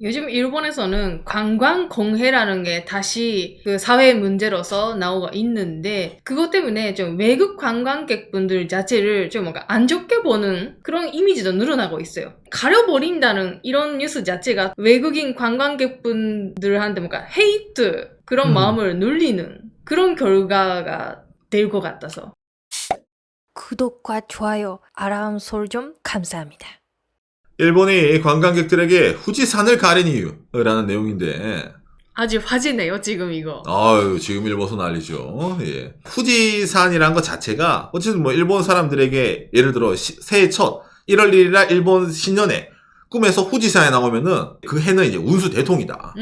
요즘 일본에서는 관광공해라는 게 다시 그 사회 문제로서 나오고 있는데 그것 때문에 좀 외국 관광객분들 자체를 좀 뭔가 안 좋게 보는 그런 이미지도 늘어나고 있어요. 가려버린다는 이런 뉴스 자체가 외국인 관광객분들한테 뭔가 헤이트 그런 마음을 눌리는 그런 결과가 될 것 같아서. 구독과 좋아요, 알람 설정 감사합니다. 일본이 관광객들에게 후지산을 가린 이유라는 내용인데, 아주 화제네요, 지금 이거. 아유, 지금 일본에서 난리죠. 예. 후지산이란 것 자체가, 어쨌든 뭐 일본 사람들에게, 예를 들어, 새해 첫 1월 1일날 일본 신년에 꿈에서 후지산에 나오면은, 그 해는 이제 운수 대통이다.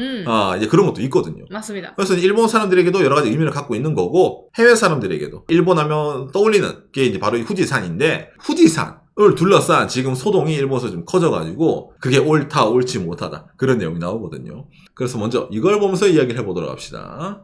이제 그런 것도 있거든요. 맞습니다. 그래서 일본 사람들에게도 여러 가지 의미를 갖고 있는 거고, 해외 사람들에게도, 일본 하면 떠올리는 게 이제 바로 이 후지산인데, 후지산. 을 둘러싼 지금 소동이 일본에서 좀 커져가지고 그게 옳다 옳지 못하다 그런 내용이 나오거든요. 그래서 먼저 이걸 보면서 이야기를 해보도록 합시다.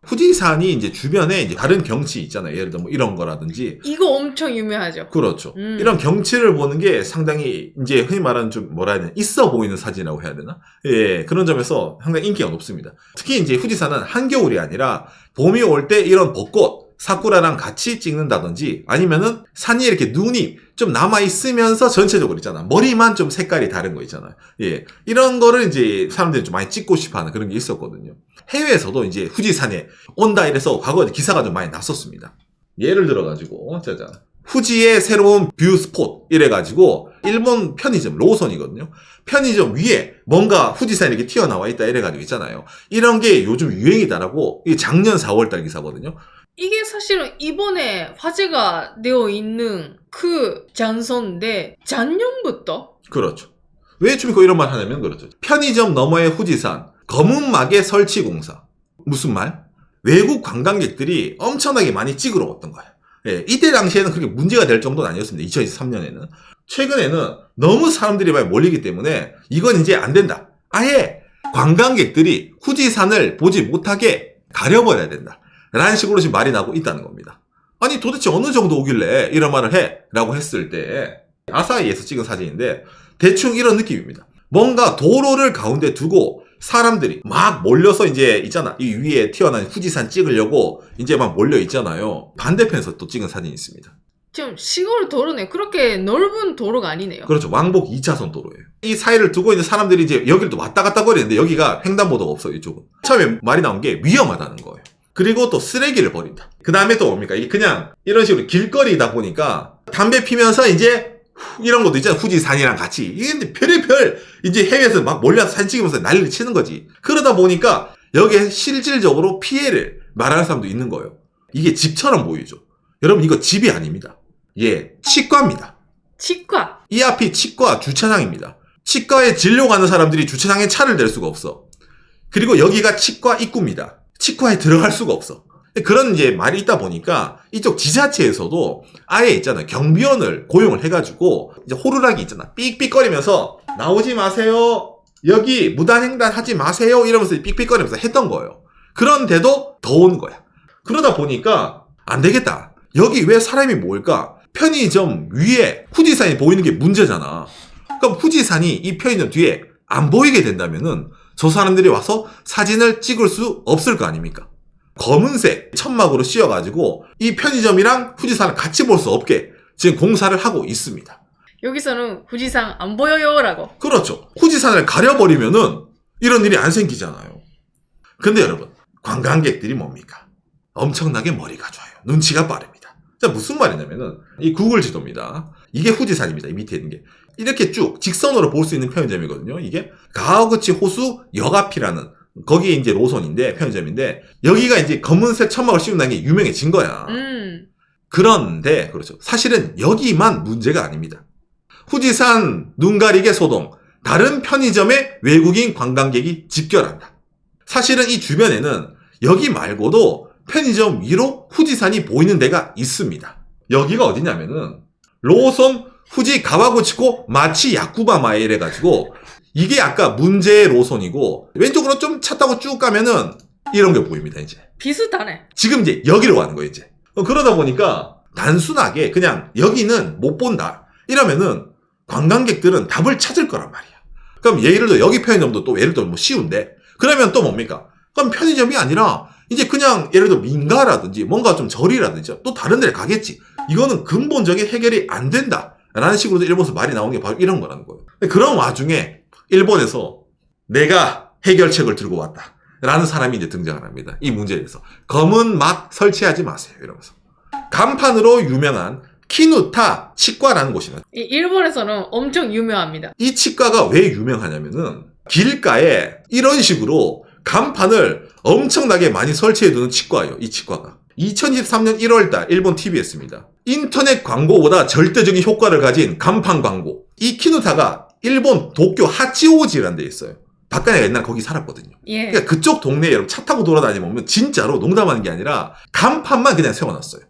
후지산이 이제 주변에 이제 다른 경치 있잖아요. 예를 들어 뭐 이런 거라든지. 이거 엄청 유명하죠. 그렇죠. 이런 경치를 보는 게 상당히 이제 흔히 말하는 좀 뭐라 해야 되나 있어 보이는 사진이라고 해야 되나? 예, 그런 점에서 상당히 인기가 높습니다. 특히 이제 후지산은 한겨울이 아니라 봄이 올 때 이런 벚꽃 사쿠라랑 같이 찍는다든지 아니면은 산이 이렇게 눈이 좀 남아있으면서 전체적으로 있잖아. 머리만 좀 색깔이 다른 거 있잖아요. 예. 이런 거를 이제 사람들이 좀 많이 찍고 싶어 하는 그런 게 있었거든요. 해외에서도 이제 후지산에 온다 이래서 과거에 기사가 좀 많이 났었습니다. 예를 들어가지고, 짜잔. 후지의 새로운 뷰 스폿 이래가지고 일본 편의점 로선이거든요. 편의점 위에 뭔가 후지산이 이렇게 튀어나와 있다 이래가지고 있잖아요. 이런 게 요즘 유행이다라고 이게 작년 4월달 기사거든요. 이게 사실은 이번에 화제가 되어 있는 그 장소인데 작년부터 그렇죠. 왜 주미코 이런 말 하냐면 그렇죠. 편의점 너머의 후지산 검은 막의 설치 공사. 무슨 말? 외국 관광객들이 엄청나게 많이 찍으러 왔던 거예요. 예, 이때 당시에는 그렇게 문제가 될 정도는 아니었습니다. 2023년에는. 최근에는 너무 사람들이 많이 몰리기 때문에 이건 이제 안 된다. 아예 관광객들이 후지산을 보지 못하게 가려버려야 된다. 라는 식으로 지금 말이 나고 있다는 겁니다. 아니 도대체 어느 정도 오길래 이런 말을 해? 라고 했을 때 아사히에서 찍은 사진인데 대충 이런 느낌입니다. 뭔가 도로를 가운데 두고 사람들이 막 몰려서 이제 있잖아. 이 위에 튀어나온 후지산 찍으려고 이제 막 몰려 있잖아요. 반대편에서 또 찍은 사진이 있습니다. 좀 시골 도로네요. 그렇게 넓은 도로가 아니네요. 그렇죠. 왕복 2차선 도로예요. 이 사이를 두고 이제 사람들이 이제 여기를 또 왔다 갔다 거리는데 여기가 횡단보도가 없어요. 이쪽은. 처음에 말이 나온 게 위험하다는 거예요. 그리고 또 쓰레기를 버린다. 그 다음에 또 뭡니까? 이게 그냥 이런 식으로 길거리다 보니까 담배 피면서 이제 이런 것도 있잖아요. 후지산이랑 같이. 이게 별의별 이제 해외에서 막 몰려서 사진 찍으면서 난리를 치는 거지. 그러다 보니까 여기에 실질적으로 피해를 말하는 사람도 있는 거예요. 이게 집처럼 보이죠. 여러분 이거 집이 아닙니다. 예, 치과입니다. 치과. 이 앞이 치과 주차장입니다. 치과에 진료 가는 사람들이 주차장에 차를 댈 수가 없어. 그리고 여기가 치과 입구입니다. 치과에 들어갈 수가 없어. 그런 이제 말이 있다 보니까 이쪽 지자체에서도 아예 있잖아요. 경비원을 고용을 해가지고 이제 호루라기 있잖아. 삑삑거리면서 나오지 마세요. 여기 무단횡단 하지 마세요. 이러면서 삑삑거리면서 했던 거예요. 그런데도 더 오는 거야. 그러다 보니까 안 되겠다. 여기 왜 사람이 모일까? 편의점 위에 후지산이 보이는 게 문제잖아. 그럼 후지산이 이 편의점 뒤에 안 보이게 된다면은 저 사람들이 와서 사진을 찍을 수 없을 거 아닙니까? 검은색 천막으로 씌워가지고 이 편의점이랑 후지산을 같이 볼 수 없게 지금 공사를 하고 있습니다. 여기서는 후지산 안 보여요라고. 그렇죠. 후지산을 가려버리면은 이런 일이 안 생기잖아요. 근데 여러분, 관광객들이 뭡니까? 엄청나게 머리가 좋아요. 눈치가 빠릅니다. 자, 무슨 말이냐면은 이 구글 지도입니다. 이게 후지산입니다. 이 밑에 있는 게. 이렇게 쭉 직선으로 볼 수 있는 편의점이거든요. 이게 가와구치 호수 역앞이라는 거기에 이제 로선인데 편의점인데 여기가 이제 검은색 천막을 씌운다는 게 유명해진 거야. 그런데 그렇죠. 사실은 여기만 문제가 아닙니다. 후지산 눈 가리개 소동 다른 편의점에 외국인 관광객이 집결한다. 사실은 이 주변에는 여기 말고도 편의점 위로 후지산이 보이는 데가 있습니다. 여기가 어디냐면은 로선 후지 가와구치코 마치 야쿠바마에 이래가지고 이게 아까 문제의 로선이고 왼쪽으로 좀 차 타고 쭉 가면은 이런 게 보입니다. 이제 비슷하네. 지금 이제 여기로 가는 거예요. 이제 그러다 보니까 단순하게 그냥 여기는 못 본다 이러면은 관광객들은 답을 찾을 거란 말이야. 그럼 예를 들어 여기 편의점도 또 예를 들어 뭐 쉬운데 그러면 또 뭡니까? 그럼 편의점이 아니라 이제 그냥 예를 들어 민가라든지 뭔가 좀 절이라든지 또 다른 데를 가겠지. 이거는 근본적인 해결이 안 된다. 라는 식으로 일본에서 말이 나오는 게 바로 이런 거라는 거예요. 그런 와중에 일본에서 내가 해결책을 들고 왔다. 라는 사람이 이제 등장을 합니다. 이 문제에 대해서. 검은 막 설치하지 마세요. 이러면서. 간판으로 유명한 키누타 치과라는 곳입니다. 이 일본에서는 엄청 유명합니다. 이 치과가 왜 유명하냐면은 길가에 이런 식으로 간판을 엄청나게 많이 설치해두는 치과예요. 이 치과가. 2023년 1월달 일본 TVS입니다. 인터넷 광고보다 절대적인 효과를 가진 간판 광고. 이 키누타가 일본 도쿄 하치오지라는 데 있어요. 박근혜가 옛날 거기 살았거든요. 예. 그러니까 그쪽 동네에 여러분 차 타고 돌아다니면 진짜로 농담하는 게 아니라 간판만 그냥 세워놨어요.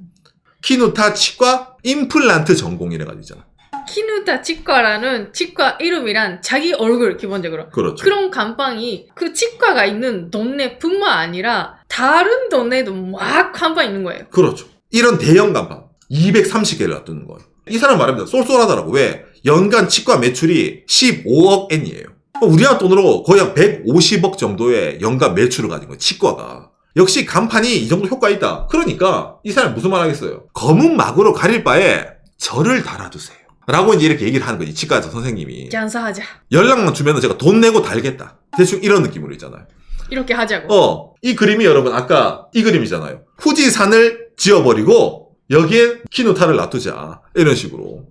키누타 치과 임플란트 전공이래가지고 있잖아. 키누타 치과라는 치과 이름이란 자기 얼굴 기본적으로. 그렇죠. 그런 간판이 그 치과가 있는 동네뿐만 아니라 다른 동네에도 막 간판 있는 거예요. 그렇죠. 이런 대형 간판 230개를 놔두는 거예요. 이 사람 말합니다. 쏠쏠하더라고. 왜? 연간 치과 매출이 15억 엔이에요. 우리나라 돈으로 거의 한 150억 정도의 연간 매출을 가진 거예요. 치과가. 역시 간판이 이 정도 효과 있다. 그러니까 이 사람이 무슨 말 하겠어요? 검은 막으로 가릴 바에 절을 달아두세요. 라고 이제 이렇게 얘기를 하는 거지. 치과에서 선생님이. 장사하자. 연락만 주면 제가 돈 내고 달겠다. 대충 이런 느낌으로 있잖아요. 이렇게 하자고. 이 그림이 여러분 아까 이 그림이잖아요. 후지산을 지어버리고 여기에 키누타를 놔두자. 이런 식으로.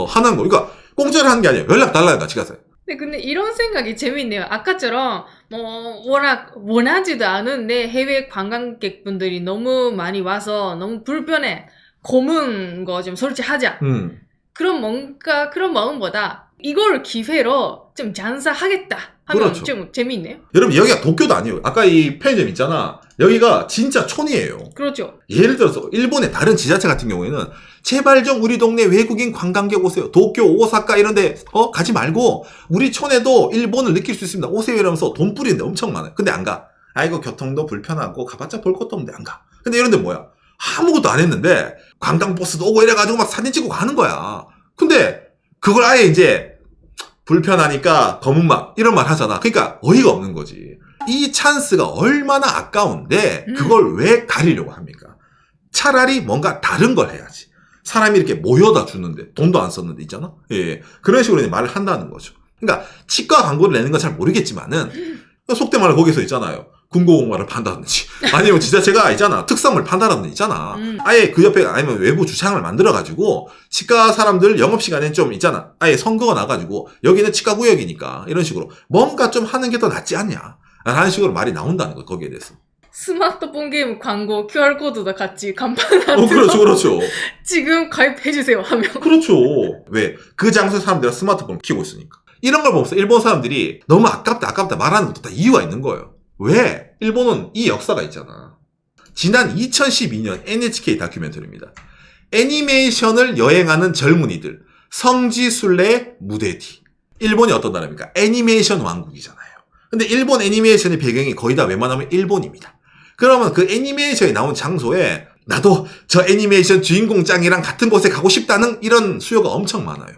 하는 거. 그러니까 공짜로 하는 게 아니에요. 연락 달라요. 같이 가세요. 근데 이런 생각이 재밌네요. 아까처럼 워낙 원하지도 않은데 해외 관광객분들이 너무 많이 와서 너무 불편해. 검은 거 좀 설치하자. 그런 마음보다 이걸 기회로 좀 장사하겠다 하면 그렇죠. 좀 재미있네요. 여러분 여기가 도쿄도 아니에요. 아까 이 편의점 있잖아. 여기가 진짜 촌이에요. 그렇죠. 예를 들어서 일본의 다른 지자체 같은 경우에는 제발 좀 우리 동네 외국인 관광객 오세요. 도쿄, 오사카 이런 데 가지 말고 우리 촌에도 일본을 느낄 수 있습니다. 오세요 이러면서 돈 뿌리는데 엄청 많아요. 근데 안 가. 아이고 교통도 불편하고 가봤자 볼 것도 없는데 안 가. 근데 이런 데 뭐야? 아무것도 안 했는데 관광버스도 오고 이래가지고 막 사진 찍고 가는 거야. 근데 그걸 아예 이제 불편하니까 검은막 이런 말 하잖아. 그러니까 어이가 없는 거지. 이 찬스가 얼마나 아까운데 그걸 왜 가리려고 합니까? 차라리 뭔가 다른 걸 해야지. 사람이 이렇게 모여다 주는데 돈도 안 썼는데 있잖아. 예, 그런 식으로 이제 말을 한다는 거죠. 그러니까 치과 광고를 내는 건 잘 모르겠지만은 속된 말로 거기서 있잖아요. 군고공과를 판다든지 아니면 지자체가 있잖아 특산물 판다라든지 있잖아. 아예 그 옆에 아니면 외부 주차장을 만들어가지고 치과 사람들 영업시간에 좀 있잖아. 아예 선거가 나가지고 여기는 치과 구역이니까 이런 식으로 뭔가 좀 하는 게 더 낫지 않냐 라는 식으로 말이 나온다는 거 거기에 대해서. 스마트폰 게임 광고 QR코드도 같이 간판 하면서 그렇죠. 지금 가입해주세요 하면 그렇죠. 왜? 그 장소에 사람들이 스마트폰을 키고 있으니까. 이런 걸 보면서 일본 사람들이 너무 아깝다 말하는 것도 다 이유가 있는 거예요. 왜? 일본은 이 역사가 있잖아. 지난 2012년 NHK 다큐멘터리입니다. 애니메이션을 여행하는 젊은이들, 성지순례의 무대 뒤. 일본이 어떤 나라입니까? 애니메이션 왕국이잖아요. 근데 일본 애니메이션의 배경이 거의 다 웬만하면 일본입니다. 그러면 그 애니메이션이 나온 장소에 나도 저 애니메이션 주인공 짱이랑 같은 곳에 가고 싶다는 이런 수요가 엄청 많아요.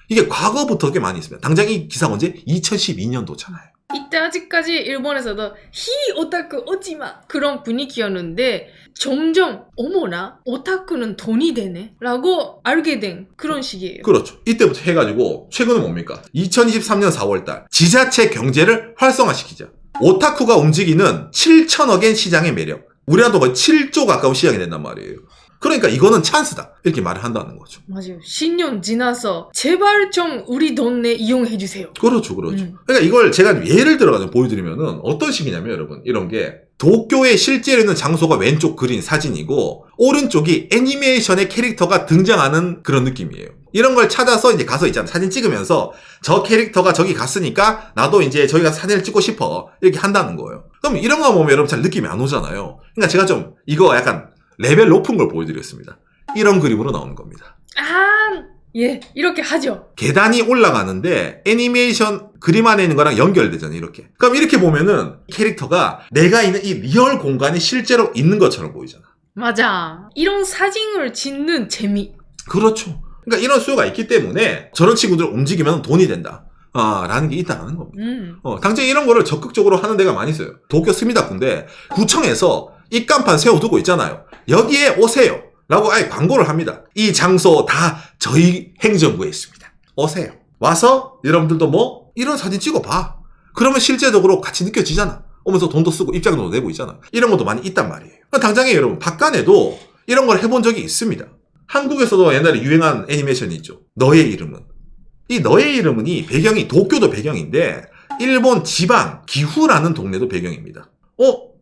이게 과거부터 꽤 많이 있습니다. 당장 이 기사가 언제? 2012년도잖아요. 이때 아직까지 일본에서도 히 오타쿠 오지마 그런 분위기였는데 점점 어머나 오타쿠는 돈이 되네 라고 알게 된 그런 시기예요. 그렇죠. 이때부터 해가지고 최근은 뭡니까? 2023년 4월달 지자체 경제를 활성화시키자. 오타쿠가 움직이는 7천억엔 시장의 매력. 우리나라도 거의 7조 가까운 시장이 된단 말이에요. 그러니까 이거는 찬스다. 이렇게 말을 한다는 거죠. 맞아요. 10년 지나서 제발 좀 우리 동네 이용해주세요. 그렇죠. 그러니까 이걸 제가 예를 들어가지고 보여드리면은 어떤 식이냐면 여러분 이런 게 도쿄에 실제로 있는 장소가 왼쪽 그린 사진이고 오른쪽이 애니메이션의 캐릭터가 등장하는 그런 느낌이에요. 이런 걸 찾아서 이제 가서 있잖아. 사진 찍으면서 저 캐릭터가 저기 갔으니까 나도 이제 저기 가서 사진을 찍고 싶어. 이렇게 한다는 거예요. 그럼 이런 거 보면 여러분 잘 느낌이 안 오잖아요. 그러니까 제가 좀 이거 약간 레벨 높은 걸 보여드렸습니다. 이런 그림으로 나오는 겁니다. 예, 이렇게 하죠. 계단이 올라가는데 애니메이션 그림 안에 있는 거랑 연결되잖아요. 이렇게. 그럼 이렇게 보면은 캐릭터가 내가 있는 이 리얼 공간이 실제로 있는 것처럼 보이잖아. 맞아. 이런 사진을 짓는 재미. 그렇죠. 그러니까 이런 수요가 있기 때문에 저런 친구들 움직이면 돈이 된다. 라는 게 있다는 겁니다. 당장 이런 거를 적극적으로 하는 데가 많이 있어요. 도쿄 스미다쿠인데 구청에서 입간판 세워두고 있잖아요. 여기에 오세요 라고 아예 광고를 합니다. 이 장소 다 저희 행정부에 있습니다. 오세요. 와서 여러분들도 뭐 이런 사진 찍어봐. 그러면 실제적으로 같이 느껴지잖아. 오면서 돈도 쓰고 입장료도 내고 있잖아. 이런 것도 많이 있단 말이에요. 당장에 여러분 박간에도 이런 걸 해본 적이 있습니다. 한국에서도 옛날에 유행한 애니메이션이 있죠. 너의 이름은. 이 너의 이름은이 배경이 도쿄도 배경인데 일본 지방 기후라는 동네도 배경입니다.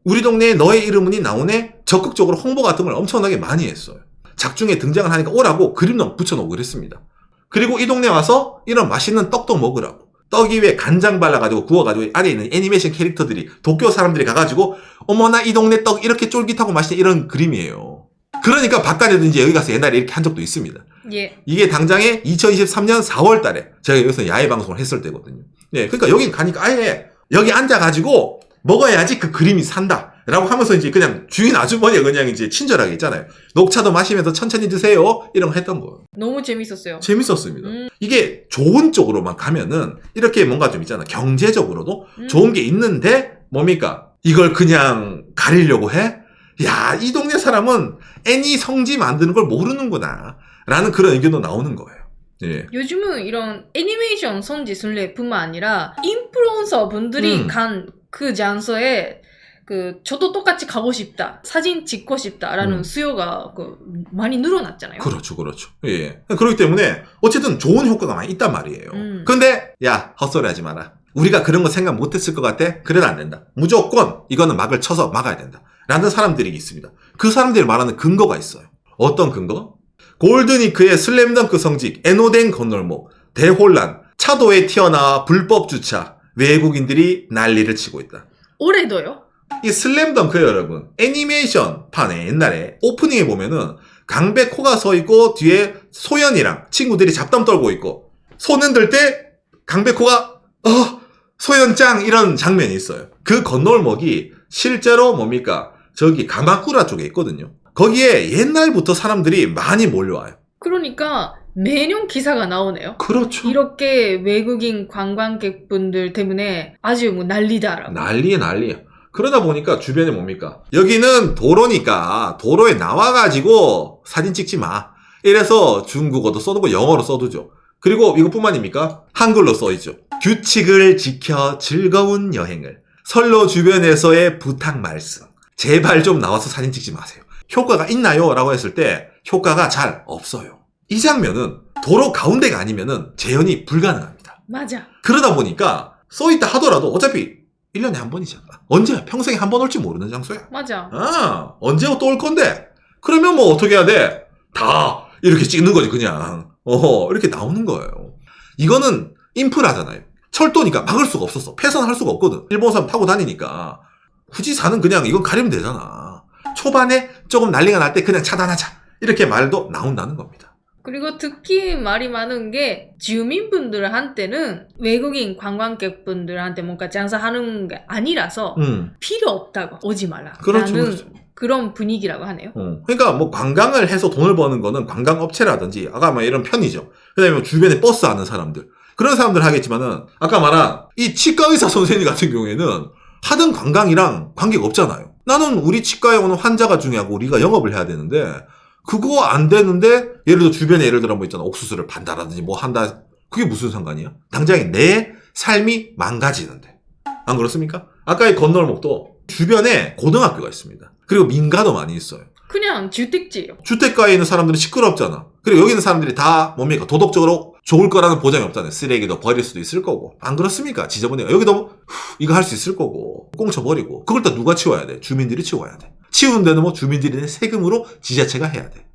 우리 동네에 너의 이름은이 나오네? 적극적으로 홍보 같은 걸 엄청나게 많이 했어요. 작중에 등장을 하니까 오라고 그림도 붙여놓고 그랬습니다. 그리고 이 동네 와서 이런 맛있는 떡도 먹으라고. 떡 위에 간장 발라가지고 구워가지고 안에 있는 애니메이션 캐릭터들이 도쿄 사람들이 가가지고 어머나 이 동네 떡 이렇게 쫄깃하고 맛있네 이런 그림이에요. 그러니까 바깥에도 이제 여기 가서 옛날에 이렇게 한 적도 있습니다. 예. 이게 당장에 2023년 4월 달에 제가 여기서 야외 방송을 했을 때거든요. 예, 그러니까 여긴 가니까 아예 여기 앉아가지고 먹어야지 그 그림이 산다. 라고 하면서 이제 그냥 주인 아주머니가 그냥 이제 친절하게 있잖아요. 녹차도 마시면서 천천히 드세요. 이런 거 했던 거예요. 너무 재밌었어요. 재밌었습니다. 이게 좋은 쪽으로만 가면은 이렇게 뭔가 좀 있잖아. 경제적으로도 좋은 게 있는데 뭡니까? 이걸 그냥 가리려고 해? 야, 이 동네 사람은 애니 성지 만드는 걸 모르는구나. 라는 그런 의견도 나오는 거예요. 예. 요즘은 이런 애니메이션 선지 순례뿐만 아니라 인플루언서 분들이 간 그 장소에 저도 똑같이 가고 싶다, 사진 찍고 싶다라는 수요가 많이 늘어났잖아요. 그렇죠, 그렇죠. 예. 그렇기 때문에 어쨌든 좋은 효과가 많이 있단 말이에요. 근데 야, 헛소리 하지 마라. 우리가 그런 거 생각 못했을 것 같아? 그래도 안 된다. 무조건 이거는 막을 쳐서 막아야 된다. 라는 사람들이 있습니다. 그 사람들이 말하는 근거가 있어요. 어떤 근거? 골드니크의 슬램덩크 성직, 에노덴 건널목, 대혼란, 차도에 튀어나와 불법 주차, 외국인들이 난리를 치고 있다. 올해도요? 이 슬램덩크 여러분, 애니메이션 판에 옛날에 오프닝에 보면은 강백호가 서 있고 뒤에 소연이랑 친구들이 잡담 떨고 있고 손 흔들 때 강백호가 소연짱 이런 장면이 있어요. 그 건널목이 실제로 뭡니까? 저기 가마쿠라 쪽에 있거든요. 거기에 옛날부터 사람들이 많이 몰려와요. 그러니까 매년 기사가 나오네요. 그렇죠. 이렇게 외국인 관광객분들 때문에 아주 난리다라고. 난리야. 그러다 보니까 주변에 뭡니까? 여기는 도로니까 도로에 나와가지고 사진 찍지 마. 이래서 중국어도 써두고 영어로 써두죠. 그리고 이것뿐만입니까? 한글로 써있죠. 규칙을 지켜 즐거운 여행을. 선로 주변에서의 부탁 말씀. 제발 좀 나와서 사진 찍지 마세요. 효과가 있나요? 라고 했을 때 효과가 잘 없어요. 이 장면은 도로 가운데가 아니면은 재현이 불가능합니다. 맞아. 그러다 보니까 써있다 하더라도 어차피 1년에 한 번이잖아. 언제? 평생에 한 번 올지 모르는 장소야. 맞아. 언제 또 올 건데? 그러면 뭐 어떻게 해야 돼? 다 이렇게 찍는 거지 그냥. 이렇게 나오는 거예요. 이거는 인프라잖아요. 철도니까 막을 수가 없었어. 폐선할 수가 없거든. 일본 사람 타고 다니니까. 후지산은 그냥 이건 가리면 되잖아. 초반에 조금 난리가 날 때 그냥 차단하자. 이렇게 말도 나온다는 겁니다. 그리고 특히 말이 많은 게 주민분들한테는 외국인 관광객분들한테 뭔가 장사하는 게 아니라서 필요 없다고 오지 말라. 그렇죠, 라는 그렇죠. 그런 분위기라고 하네요. 그러니까 뭐 관광을 해서 돈을 버는 거는 관광업체라든지 아까 뭐 이런 편의점, 그다음에 주변에 버스 하는 사람들 그런 사람들 하겠지만은 아까 말한 이 치과 의사 선생님 같은 경우에는 하던 관광이랑 관계가 없잖아요. 나는 우리 치과에 오는 환자가 중요하고 우리가 영업을 해야 되는데 그거 안 되는데 예를 들어 주변에 예를 들어 뭐 있잖아 옥수수를 판다라든지 뭐 한다 그게 무슨 상관이야? 당장에 내 삶이 망가지는데 안 그렇습니까? 아까 이 건널목도 주변에 고등학교가 있습니다. 그리고 민가도 많이 있어요. 그냥 주택지예요. 주택가에 있는 사람들은 시끄럽잖아. 그리고 여기 있는 사람들이 다 뭡니까? 도덕적으로 좋을 거라는 보장이 없잖아요. 쓰레기도 버릴 수도 있을 거고. 안 그렇습니까? 지저분해요. 여기도 이거 할 수 있을 거고. 꽁쳐버리고. 그걸 다 누가 치워야 돼? 주민들이 치워야 돼. 치우는 데는 뭐 주민들이 내 세금으로 지자체가 해야 돼.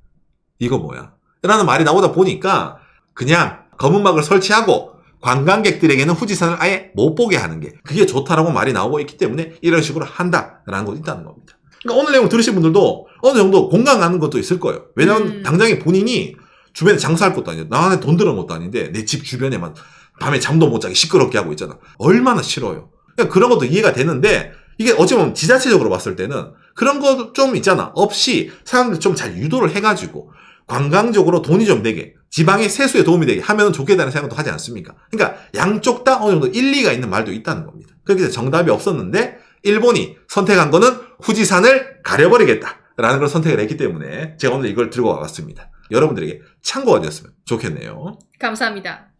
이거 뭐야? 라는 말이 나오다 보니까 그냥 검은 막을 설치하고 관광객들에게는 후지산을 아예 못 보게 하는 게 그게 좋다라고 말이 나오고 있기 때문에 이런 식으로 한다라는 것도 있다는 겁니다. 그러니까 오늘 내용 들으신 분들도 어느 정도 공감하는 것도 있을 거예요. 왜냐하면 당장에 본인이 주변에 장사할 것도 아니에요. 나한테 돈 들은 것도 아닌데 내 집 주변에만 밤에 잠도 못 자게 시끄럽게 하고 있잖아. 얼마나 싫어요. 그러니까 그런 것도 이해가 되는데 이게 어찌 보면 지자체적으로 봤을 때는 그런 거 좀 있잖아. 없이 사람들 좀 잘 유도를 해가지고 관광적으로 돈이 좀 되게 지방의 세수에 도움이 되게 하면 좋겠다는 생각도 하지 않습니까? 그러니까 양쪽 다 어느 정도 일리가 있는 말도 있다는 겁니다. 그렇게 해서 정답이 없었는데 일본이 선택한 거는 후지산을 가려버리겠다라는 걸 선택을 했기 때문에 제가 오늘 이걸 들고 와봤습니다. 여러분들에게 참고가 되었으면 좋겠네요. 감사합니다.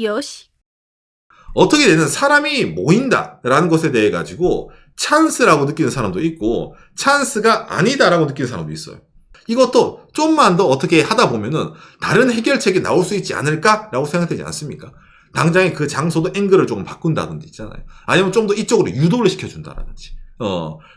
요시. 어떻게 되는 사람이 모인다라는 것에 대해 가지고 찬스라고 느끼는 사람도 있고 찬스가 아니다라고 느끼는 사람도 있어요. 이것도 좀만 더 어떻게 하다 보면은 다른 해결책이 나올 수 있지 않을까라고 생각되지 않습니까? 당장에 그 장소도 앵글을 조금 바꾼다든지 있잖아요. 아니면 좀 더 이쪽으로 유도를 시켜준다라든지.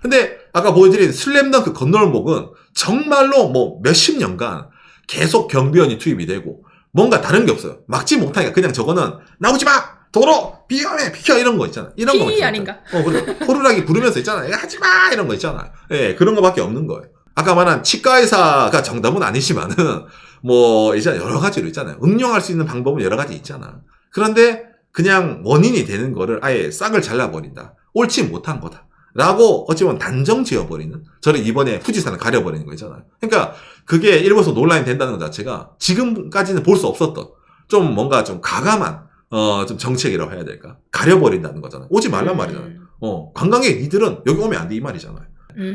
근데 아까 보여드린 슬램덩크 건널목은 정말로 뭐 몇십 년간 계속 경비원이 투입이 되고 뭔가 다른 게 없어요. 막지 못하니까 그냥 저거는 나오지 마! 도로! 위험해! 비켜! 이런 거 있잖아. 이런 거 피 아닌가? 그래. 호루라기 부르면서 있잖아. 야, 하지 마! 이런 거 있잖아요. 예, 그런 거밖에 없는 거예요. 아까 말한 치과의사가 정답은 아니지만은 뭐 이제 여러 가지로 있잖아요. 응용할 수 있는 방법은 여러 가지 있잖아. 그런데 그냥 원인이 되는 거를 아예 싹을 잘라버린다. 옳지 못한 거다. 라고 어찌 보면 단정 지어버리는, 저를 이번에 후지산을 가려버리는 거 있잖아요. 그러니까 그게 일본에서 논란이 된다는 것 자체가 지금까지는 볼 수 없었던 좀 뭔가 좀 가감한 좀 정책이라고 해야 될까? 가려버린다는 거잖아요. 오지 말란 말이잖아요. 관광객 니들은 여기 오면 안 돼 이 말이잖아요.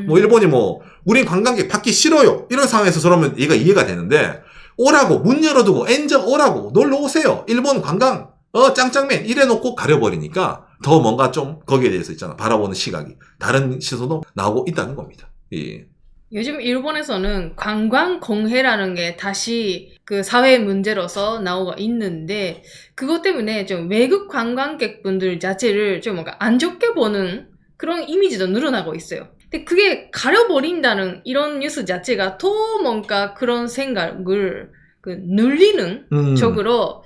뭐 일본이 뭐 우린 관광객 받기 싫어요 이런 상황에서 저러면 얘가 이해가 되는데, 오라고 문 열어두고 엔저 오라고 놀러 오세요 일본 관광 짱짱맨 이래놓고 가려버리니까 더 뭔가 좀 거기에 대해서 있잖아 바라보는 시각이 다른 시선도 나오고 있다는 겁니다. 예. 요즘 일본에서는 관광 공해라는 게 다시 그 사회 문제로서 나오고 있는데, 그것 때문에 좀 외국 관광객분들 자체를 좀 뭔가 안 좋게 보는 그런 이미지도 늘어나고 있어요. 근데 그게 가려버린다는 이런 뉴스 자체가 더 뭔가 그런 생각을 눌리는 쪽으로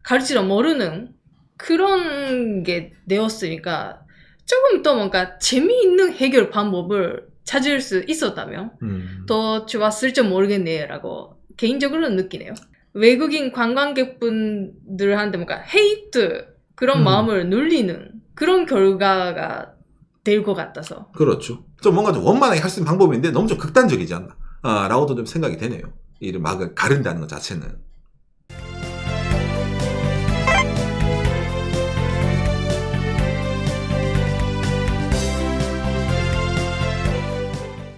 갈지도 모르는 그런 게 되었으니까 조금 더 뭔가 재미있는 해결 방법을 찾을 수 있었다면 더 좋았을지 모르겠네요라고 개인적으로는 느끼네요. 외국인 관광객분들한테 뭔가 헤이트 그런 마음을 눌리는 그런 결과가 될 것 같아서. 그렇죠. 좀 뭔가 좀 원만하게 할 수 있는 방법인데 너무 좀 극단적이지 않나 라고도 좀 생각이 되네요. 이를 막을 가른다는 것 자체는.